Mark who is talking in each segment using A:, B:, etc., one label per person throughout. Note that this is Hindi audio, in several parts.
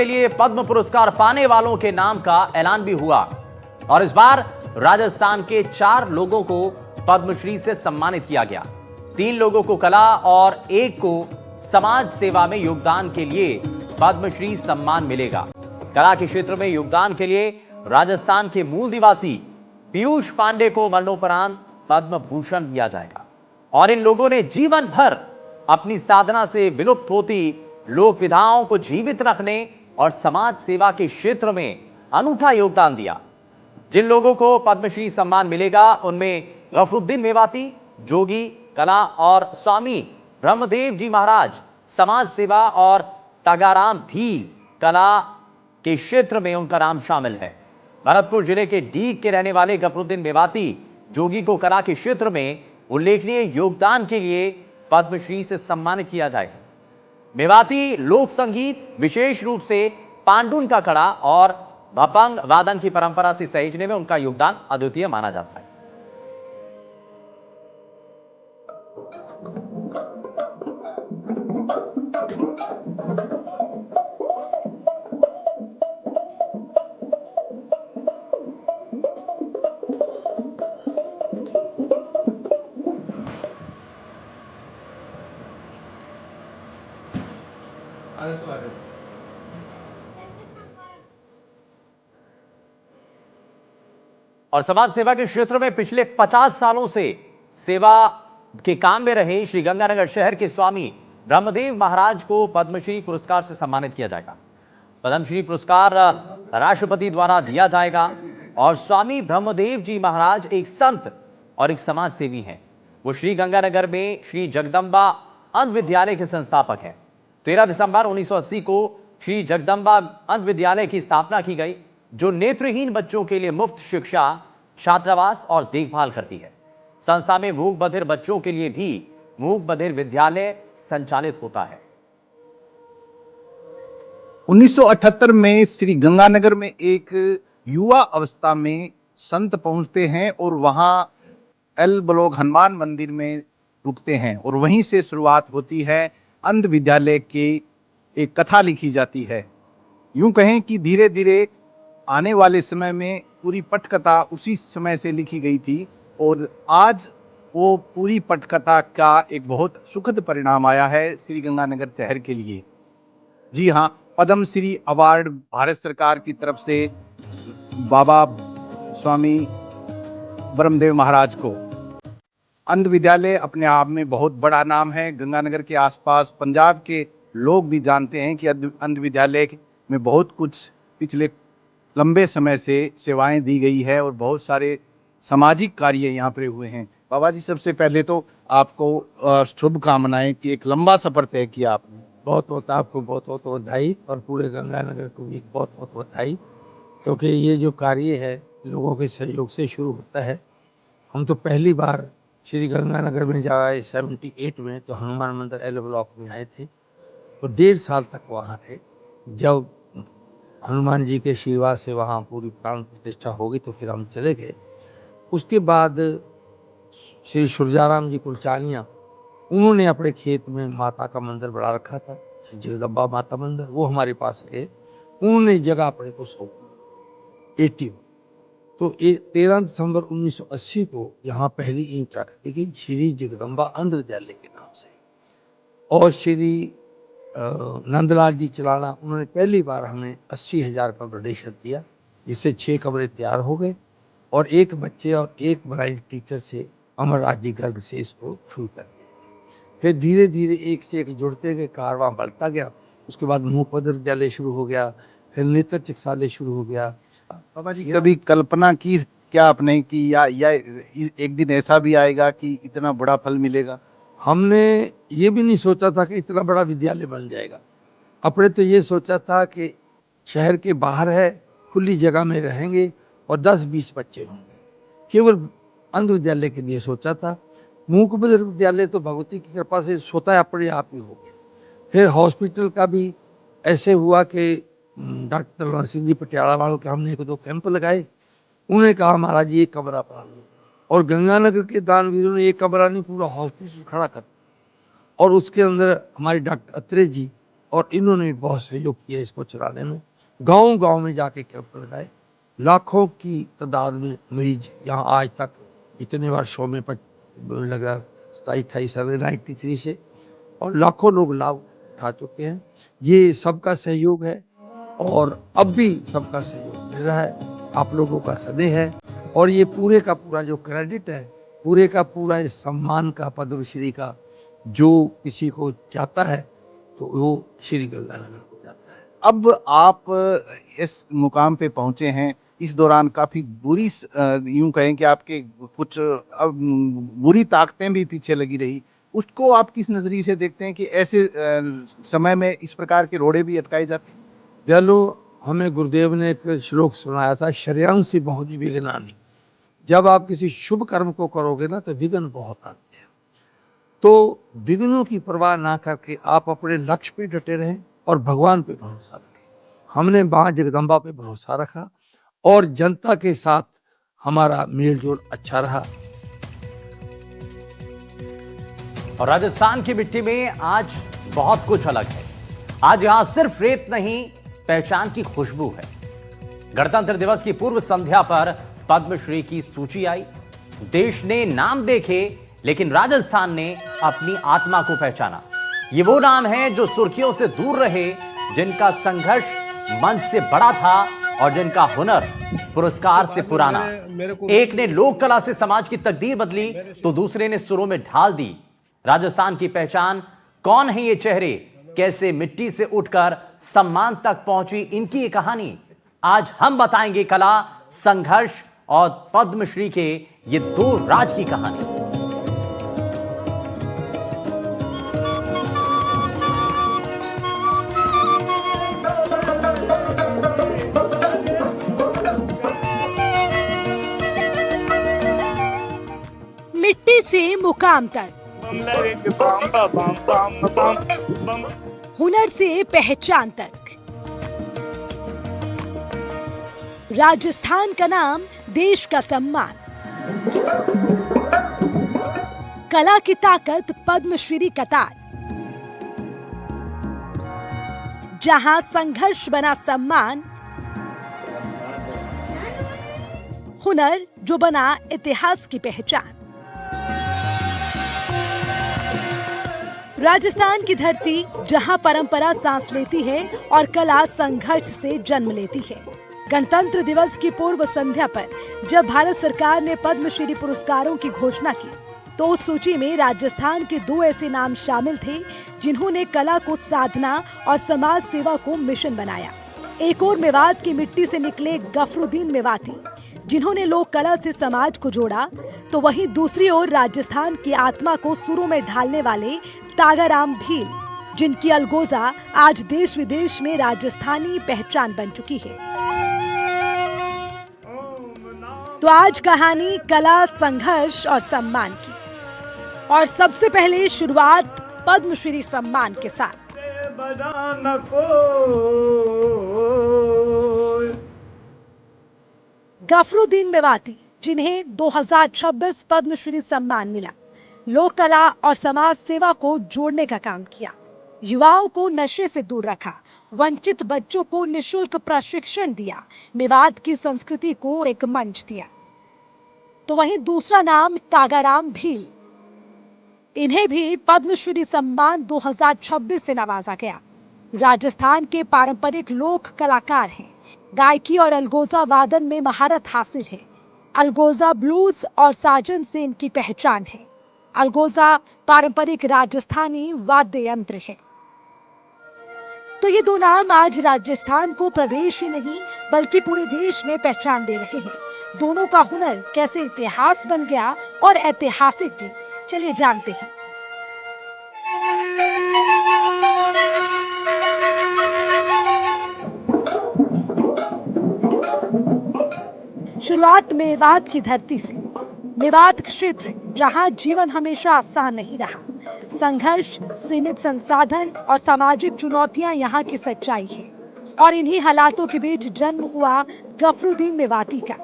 A: के लिए पद्म पुरस्कार पाने वालों के नाम का ऐलान भी हुआ और इस बार राजस्थान के 4 लोगों को पद्मश्री से सम्मानित किया गया। 3 लोगों को कला और 1 को समाज सेवा में योगदान के लिए पद्मश्री सम्मान मिलेगा। कला के क्षेत्र में योगदान के लिए राजस्थान के मूल निवासी पीयूष पांडे को मरणोपरांत पद्म भूषण दिया जाएगा और इन लोगों ने जीवन भर अपनी साधना से विलुप्त होती लोक विधाओं को जीवित रखने और समाज सेवा के क्षेत्र में अनूठा योगदान दिया। जिन लोगों को पद्मश्री सम्मान मिलेगा उनमें गफरुद्दीन मेवाती, जोगी, कला और स्वामी ब्रह्मदेव जी महाराज समाज सेवा और तागाराम भील कला के क्षेत्र में उनका नाम शामिल है। भरतपुर जिले के डीग के रहने वाले गफरुद्दीन मेवाती जोगी को कला के क्षेत्र में उल्लेखनीय योगदान के लिए पद्मश्री से सम्मानित किया जाएगा। मेवाती लोक संगीत विशेष रूप से पांडुन का कड़ा और भपंग वादन की परंपरा से सहेजने में उनका योगदान अद्वितीय माना जाता है। और समाज सेवा के क्षेत्र में पिछले 50 सालों से सेवा के काम में रहे श्री गंगानगर शहर के स्वामी ब्रह्मदेव महाराज को पद्मश्री पुरस्कार से सम्मानित किया जाएगा। पद्मश्री पुरस्कार राष्ट्रपति द्वारा दिया जाएगा और स्वामी ब्रह्मदेव जी महाराज एक संत और एक समाज सेवी हैं। वो श्री गंगानगर में श्री जगदम्बा अंध विद्यालय के संस्थापक हैं। 13 दिसंबर 1980 को श्री जगदम्बा अंध विद्यालय की स्थापना की गई, जो नेत्रहीन बच्चों के लिए मुफ्त शिक्षा, छात्रावास और देखभाल करती है। संस्था में मूक बधिर बच्चों के लिए भी मूक बधिर विद्यालय संचालित होता है।
B: 1978 में श्री गंगानगर में एक युवा अवस्था में संत पहुंचते हैं और वहां एल ब्लॉक हनुमान मंदिर में रुकते हैं और वहीं से शुरुआत होती है। अंध विद्यालय की एक कथा लिखी जाती है। यूं कहें कि धीरे धीरे आने वाले समय में पूरी पटकथा उसी समय से लिखी गई थी और आज वो पूरी पटकथा का एक बहुत सुखद परिणाम आया है श्री गंगानगर शहर के लिए। जी हाँ, पद्म श्री अवार्ड भारत सरकार की तरफ से बाबा स्वामी ब्रह्मदेव महाराज को। अंध विद्यालय अपने आप में बहुत बड़ा नाम है। गंगानगर के आसपास पंजाब के लोग भी जानते हैं कि अंध विद्यालय में बहुत कुछ पिछले लंबे समय से सेवाएं दी गई है और बहुत सारे सामाजिक कार्य यहाँ पर हुए हैं। बाबा जी, सबसे पहले तो आपको शुभकामनाएं कि एक लंबा सफर तय किया आपने।
C: बहुत बहुत आपको बहुत बहुत बधाई और पूरे गंगानगर को भी बहुत बहुत बधाई, क्योंकि ये जो कार्य है लोगों के सहयोग से शुरू होता है। हम तो पहली बार श्री गंगानगर में जब आए 78 में, तो हनुमान मंदिर एल ब्लॉक में आए थे और 1.5 साल तक वहाँ थे। जब हनुमान जी के आशीर्वाद से वहाँ पूरी प्राण प्रतिष्ठा हो गई तो फिर हम चले गए। उसके बाद श्री सुरजाराम जी कुलचानिया, उन्होंने अपने खेत में माता का मंदिर बना रखा था, जगदम्बा माता मंदिर, वो हमारे पास है। उन्होंने जगह अपने को सौंपी 80 में। तो 13 दिसंबर 1980 को यहाँ पहली ईंट रखी गई श्री जगदम्बा अंध विद्यालय के नाम से। और श्री नंदलाल जी चलाना, उन्होंने पहली बार हमें 80,000 का डोनेशन दिया, जिससे 6 कमरे तैयार हो गए और 1 बच्चे और 1 ब्लाइंड टीचर से अमरराज जी गर्ग से इसको शुरू कर दिया। फिर धीरे धीरे एक से एक जुड़ते गए, कारवां बढ़ता गया। उसके बाद मूक बधिर विद्यालय शुरू हो गया, फिर नेत्र चिकित्सालय शुरू हो गया।
B: बाबा जी, कभी कल्पना की क्या आपने कि या एक दिन ऐसा भी आएगा कि इतना बड़ा फल मिलेगा?
C: हमने ये भी नहीं सोचा था कि इतना बड़ा विद्यालय बन जाएगा। अपने तो ये सोचा था कि शहर के बाहर है, खुली जगह में रहेंगे और 10-20 बच्चे होंगे, केवल अंध विद्यालय के लिए सोचा था। मूक बधिर विद्यालय तो भगवती की कृपा से स्वतः अपने आप ही हो गया। फिर हॉस्पिटल का भी ऐसे हुआ कि डॉक्टर ललन सिंह जी पटियाला वालों के हमने 1-2 कैंप लगाए। उन्होंने कहा महाराज जी एक कमरा बना लो, और गंगानगर के दानवीरों ने एक कमरा नहीं पूरा हॉस्पिटल खड़ा कर। और उसके अंदर हमारे डॉक्टर अत्रे जी और इन्होंने भी बहुत सहयोग किया इसको चलाने में। गांव-गांव में जाके कैंप लगाए, लाखों की तादाद में मरीज यहाँ आज तक इतने वर्षों में लगा 27-28 साल 93 से, और लाखों लोग लाभ उठा चुके हैं। ये सबका सहयोग है और अब भी सबका सहयोग मिल रहा है, आप लोगों का स्नेह है, और ये पूरे का पूरा जो क्रेडिट है, पूरे का पूरा इस सम्मान का, पद्मश्री का, जो किसी को जाता है तो वो श्री गंगानगर को जाता है।
B: अब आप इस मुकाम पे पहुंचे हैं, इस दौरान काफी बुरी यूं कहें कि आपके कुछ बुरी ताकतें भी पीछे लगी रही, उसको आप किस नजरिए से देखते हैं कि ऐसे समय में इस प्रकार के रोड़े भी अटकाए जाते हैं?
C: चलो, हमें गुरुदेव ने एक श्लोक सुनाया था, श्रेयांसी बहुनी विघ्नानि। जब आप किसी शुभ कर्म को करोगे ना तो विघ्न बहुत आते हैं, तो विघ्नों की परवाह ना करके आप अपने लक्ष्य पे डटे रहें और भगवान पे भरोसा रखें। हमने मां जगदम्बा पे भरोसा रखा और जनता के साथ हमारा मेलजोल अच्छा रहा।
A: और राजस्थान की मिट्टी में आज बहुत कुछ अलग है। आज यहां सिर्फ रेत नहीं, पहचान की खुशबू है। गणतंत्र दिवस की पूर्व संध्या पर पद्मश्री की सूची आई। देश ने नाम देखे, लेकिन राजस्थान ने अपनी आत्मा को पहचाना। ये वो नाम है जो सुर्खियों से दूर रहे, जिनका संघर्ष मंच से बड़ा था और जिनका हुनर पुरस्कार से पुराना। एक ने लोक कला से समाज की तकदीर बदली, तो दूसरे ने सुरों में ढाल दी। राजस्थान की पहचान। कौन है ये चेहरे, कैसे मिट्टी से उठकर सम्मान तक पहुंची इनकी ये कहानी। आज हम बताएंगे कला, संघर्ष और पद्मश्री के ये दो राज की कहानी।
D: मिट्टी से मुकाम तक, हुनर से पहचान तक, राजस्थान का नाम, देश का सम्मान, कला की ताकत, पद्मश्री कतार। जहां संघर्ष बना सम्मान, हुनर जो बना इतिहास की पहचान। राजस्थान की धरती जहां परंपरा सांस लेती है और कला संघर्ष से जन्म लेती है। गणतंत्र दिवस की पूर्व संध्या पर जब भारत सरकार ने पद्मश्री पुरस्कारों की घोषणा की, तो उस सूची में राजस्थान के दो ऐसे नाम शामिल थे जिन्होंने कला को साधना और समाज सेवा को मिशन बनाया। एक और मेवात की मिट्टी से निकले गफरुद्दीन मेवाती, जिन्होंने लोक कला से समाज को जोड़ा, तो वहीं दूसरी ओर राजस्थान की आत्मा को सुरों में ढालने वाले तागाराम भील, जिनकी अलगोजा आज देश विदेश में राजस्थानी पहचान बन चुकी है। तो आज कहानी कला, संघर्ष और सम्मान की, और सबसे पहले शुरुआत पद्मश्री सम्मान के साथ। गफरुद्दीन मेवाती, जिन्हें 2026 पद्मश्री सम्मान मिला, लोक कला और समाज सेवा को जोड़ने का काम किया, युवाओं को नशे से दूर रखा, वंचित बच्चों को निशुल्क प्रशिक्षण दिया, मेवात की संस्कृति को एक मंच दिया। तो वहीं दूसरा नाम तागाराम भील, इन्हें भी पद्मश्री सम्मान 2026 से नवाजा गया। राजस्थान के पारंपरिक लोक कलाकार हैं, गायकी और अलगोजा वादन में महारत हासिल है। अलगोजा ब्लूज और साजन से इनकी पहचान है। अलगोजा पारंपरिक राजस्थानी वाद्य यंत्र है। तो ये दो नाम आज राजस्थान को प्रदेश ही नहीं बल्कि पूरे देश में पहचान दे रहे हैं। दोनों का हुनर कैसे इतिहास बन गया और ऐतिहासिक भी, चलिए जानते हैं। शुरुआत मेवात की धरती से। मेवात क्षेत्र जहां जीवन हमेशा आसान नहीं रहा, संघर्ष, सीमित संसाधन और सामाजिक चुनौतियां यहाँ की सच्चाई है। और इन्हीं हालातों के बीच जन्म हुआ गफरुद्दीन मेवाती का।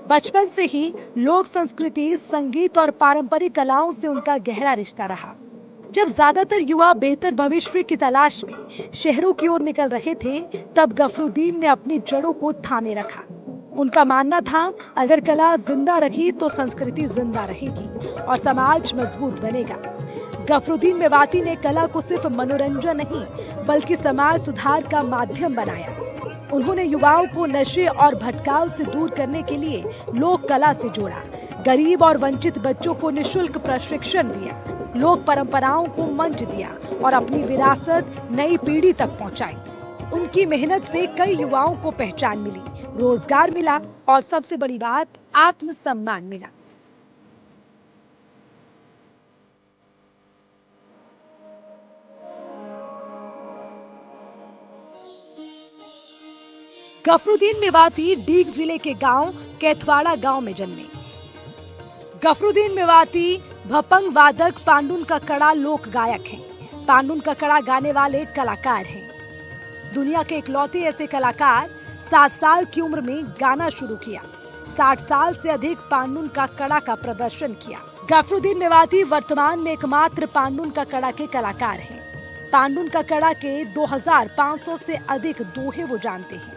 D: बचपन से ही लोक संस्कृति, संगीत और पारंपरिक कलाओं से उनका गहरा रिश्ता रहा। जब ज्यादातर युवा बेहतर भविष्य की तलाश में शहरों की ओर निकल रहे थे, तब गफरुद्दीन ने अपनी जड़ों को थामे रखा। उनका मानना था, अगर कला जिंदा रही तो संस्कृति जिंदा रहेगी और समाज मजबूत बनेगा। गफरुद्दीन मेवाती ने कला को सिर्फ मनोरंजन नहीं, बल्कि समाज सुधार का माध्यम बनाया। उन्होंने युवाओं को नशे और भटकाव से दूर करने के लिए लोक कला से जोड़ा, गरीब और वंचित बच्चों को निशुल्क प्रशिक्षण दिया, लोक परंपराओं को मंच दिया और अपनी विरासत नई पीढ़ी तक पहुंचाई। उनकी मेहनत से कई युवाओं को पहचान मिली, रोजगार मिला और सबसे बड़ी बात, आत्मसम्मान मिला। गफरुद्दीन मेवाती डीग जिले के गांव कैथवाड़ा गांव में जन्मे। गफरुद्दीन मेवाती भपंग वादक पांडुन का कड़ा लोक गायक हैं। पांडुन का कड़ा गाने वाले कलाकार हैं। दुनिया के इकलौते ऐसे कलाकार 7 साल की उम्र में गाना शुरू किया। 60 साल से अधिक पांडुन का कड़ा का प्रदर्शन किया। गफरुद्दीन मेवाती वर्तमान में एकमात्र पांडुन का कड़ा के कलाकार हैं। पांडुन का कड़ा के 2500 से अधिक दोहे वो जानते हैं।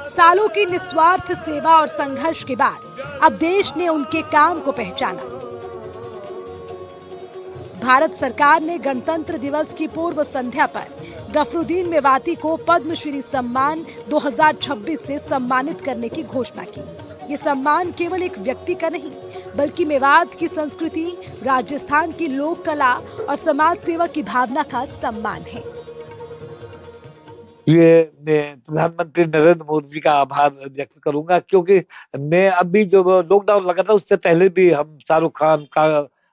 D: सालों की निस्वार्थ सेवा और संघर्ष के बाद अब देश ने उनके काम को पहचाना। भारत सरकार ने गणतंत्र दिवस की पूर्व संध्या पर गफरुद्दीन मेवाती को पद्मश्री सम्मान 2026 से सम्मानित करने की घोषणा की। ये सम्मान केवल एक व्यक्ति का नहीं, बल्कि मेवात की संस्कृति, राजस्थान की लोक कला और समाज सेवा की भावना का सम्मान है।
C: ये मैं प्रधानमंत्री नरेंद्र मोदी जी का आभार व्यक्त करूंगा, क्योंकि मैं अभी जो लॉकडाउन लगा था उससे पहले भी हम शाहरुख खान का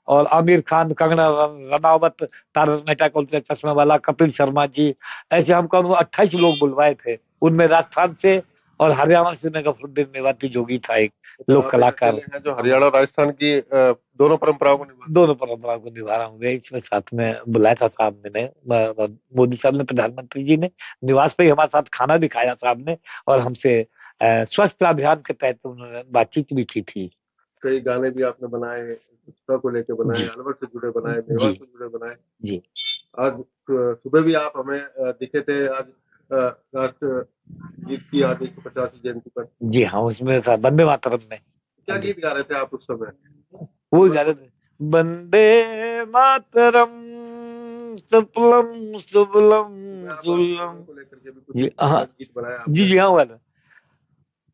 C: और आमिर खान, कंगना रनावत, तारक मेहता का उल्टा चश्मा वाला, कपिल शर्मा जी, ऐसे हम 28 लोग बुलवाए थे। उनमें राजस्थान से और हरियाणा से मैं गफरुद्दीन मेवाती जोगी था, एक लोक कलाकार
E: जो हरियाणा और राजस्थान की दोनों परंपराओं को
C: निभा रहा हूँ। मैं इसमें साथ में बुलाया था साहब ने, मोदी साहब ने, प्रधानमंत्री जी ने निवास पे हमारे साथ खाना भी खाया साहब ने, और हमसे स्वच्छता अभियान के तहत उन्होंने बातचीत भी की थी।
E: कई गाने भी आपने बनाए, स्वच्छता को लेकर बनाए, अलवर से जुड़े बनाए, मेवात से जुड़े बनाए।
C: जी,
E: आज सुबह भी आप हमें दिखे थे, आज राष्ट्र गीत की आज 150वीं जयंती पर।
C: जी हाँ, उसमें था वंदे मातरम में।
E: क्या गीत गा रहे थे आप उस समय?
C: वो गा रहे थे, वंदे मातरम सुफलम सुफलम सुफलम
E: को लेकर के भी कुछ गीत बनाया आपने।
C: जी हाँ वाला।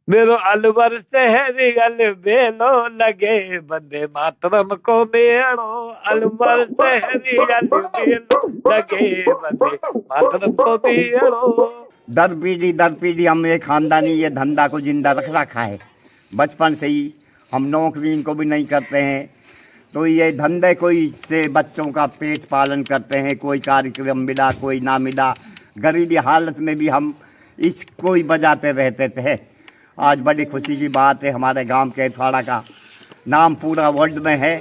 C: मेरो अलवर शहरी अलबेलो लगे, वंदे मातरम को बेड़ो, अलवर शहरी अलबेलो लगे, वंदे मातरम को बेड़ो।
F: दर पीढ़ी हम एक खानदानी ये धंधा को जिंदा रख रखा है। बचपन से ही हम नौकरी इनको भी नहीं करते हैं, तो ये धंधे कोई से बच्चों का पेट पालन करते हैं। कोई कार्यक्रम मिला, कोई ना मिला, गरीबी हालत में भी हम इसको ही बजाते रहते थे। आज बड़ी खुशी की बात है, हमारे गांव कैथवाड़ा का नाम पूरा वर्ल्ड में है।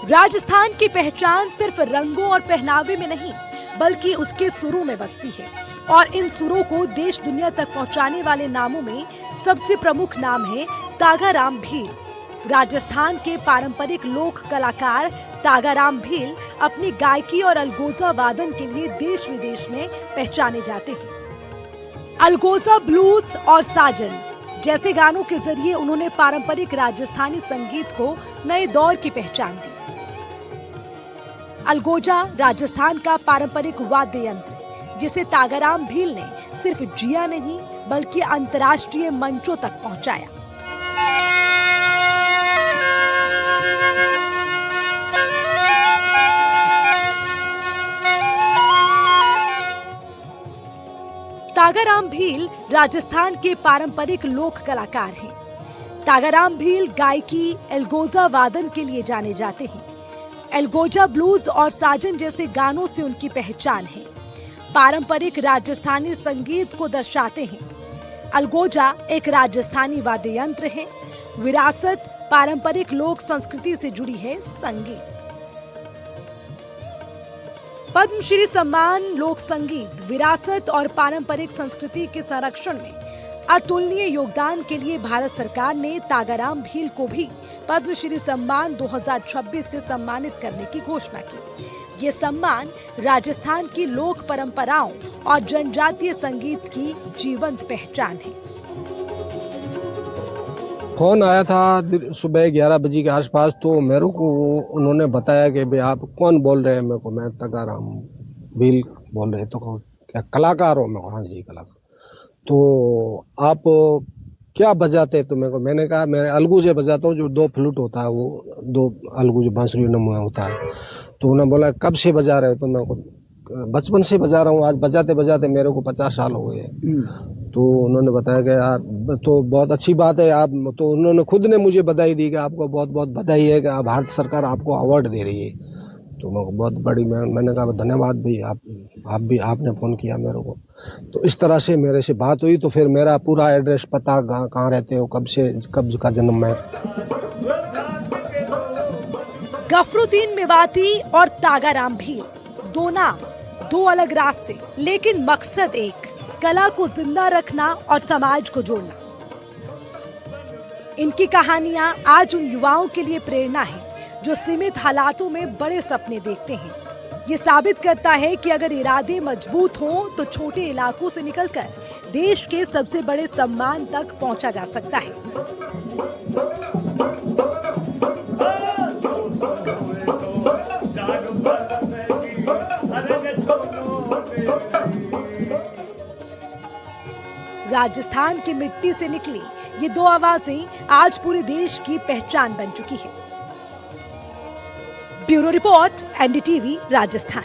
D: राजस्थान की पहचान सिर्फ रंगों और पहनावे में नहीं, बल्कि उसके सुरों में बसती है। और इन सुरों को देश दुनिया तक पहुंचाने वाले नामों में सबसे प्रमुख नाम है तागाराम भील। राजस्थान के पारंपरिक लोक कलाकार तागाराम भील अपनी गायकी और अलगोजा वादन के लिए देश विदेश में पहचाने जाते हैं। अलगोजा, ब्लूज और साजन जैसे गानों के जरिए उन्होंने पारंपरिक राजस्थानी संगीत को नए दौर की पहचान दी। अलगोजा राजस्थान का पारंपरिक वाद्य यंत्र, जिसे तागाराम भील ने सिर्फ जिया नहीं, बल्कि अंतर्राष्ट्रीय मंचों तक पहुंचाया। तागाराम भील राजस्थान के पारंपरिक लोक कलाकार हैं। तागाराम भील गायकी, एल्गोजा वादन के लिए जाने जाते हैं। एल्गोजा, ब्लूज और साजन जैसे गानों से उनकी पहचान है। पारंपरिक राजस्थानी संगीत को दर्शाते हैं। अलगोजा एक राजस्थानी वाद्य यंत्र है। विरासत, पारंपरिक लोक संस्कृति से जुड़ी है संगीत। पद्मश्री सम्मान लोक संगीत, विरासत और पारंपरिक संस्कृति के संरक्षण में अतुलनीय योगदान के लिए भारत सरकार ने तागाराम भील को भी पद्मश्री सम्मान 2026 से सम्मानित करने की घोषणा की। ये सम्मान राजस्थान की लोक परंपराओं और जनजातीय संगीत की जीवंत पहचान है।
G: फोन आया था सुबह 11 बजे के आसपास, तो मेरे को उन्होंने बताया कि भाई आप कौन बोल रहे हैं। मेरे को मैं तागाराम भील बोल रहे, तो क्या कलाकार हो? मैं हाँ जी कलाकार। तो आप क्या बजाते? तो मैंने कहा मैं अलगू से बजाता हूँ, जो 2 फ्लूट होता है, वो 2 अलगू जो बांसुरी नमुआ होता है। तो उन्होंने बोला कब से बजा रहे हो? तो मैं बचपन से बजा रहा हूँ, आज बजाते बजाते मेरे को 50 साल हो गए। तो उन्होंने बताया कि यार तो बहुत अच्छी बात है आप, तो उन्होंने खुद ने मुझे बधाई दी कि आपको बहुत बहुत बधाई है कि भारत सरकार आपको अवार्ड दे रही है। तो मेरे को बहुत बड़ी, मैंने कहा धन्यवाद भाई, आपने फ़ोन किया मेरे को। तो इस तरह से मेरे से बात हुई। तो फिर मेरा पूरा एड्रेस, पता, कहाँ रहते हो, कब का जन्म है।
D: गफरुद्दीन मेवाती और तागाराम भील, 2 नाम, 2 अलग रास्ते, लेकिन मकसद एक, कला को जिंदा रखना और समाज को जोड़ना। इनकी कहानियां आज उन युवाओं के लिए प्रेरणा है जो सीमित हालातों में बड़े सपने देखते हैं। ये साबित करता है कि अगर इरादे मजबूत हों तो छोटे इलाकों से निकलकर देश के सबसे बड़े सम्मान तक पहुंचा जा सकता है। राजस्थान की मिट्टी से निकली ये 2 आवाजें आज पूरे देश की पहचान बन चुकी है। Bureau report, NDTV, Rajasthan.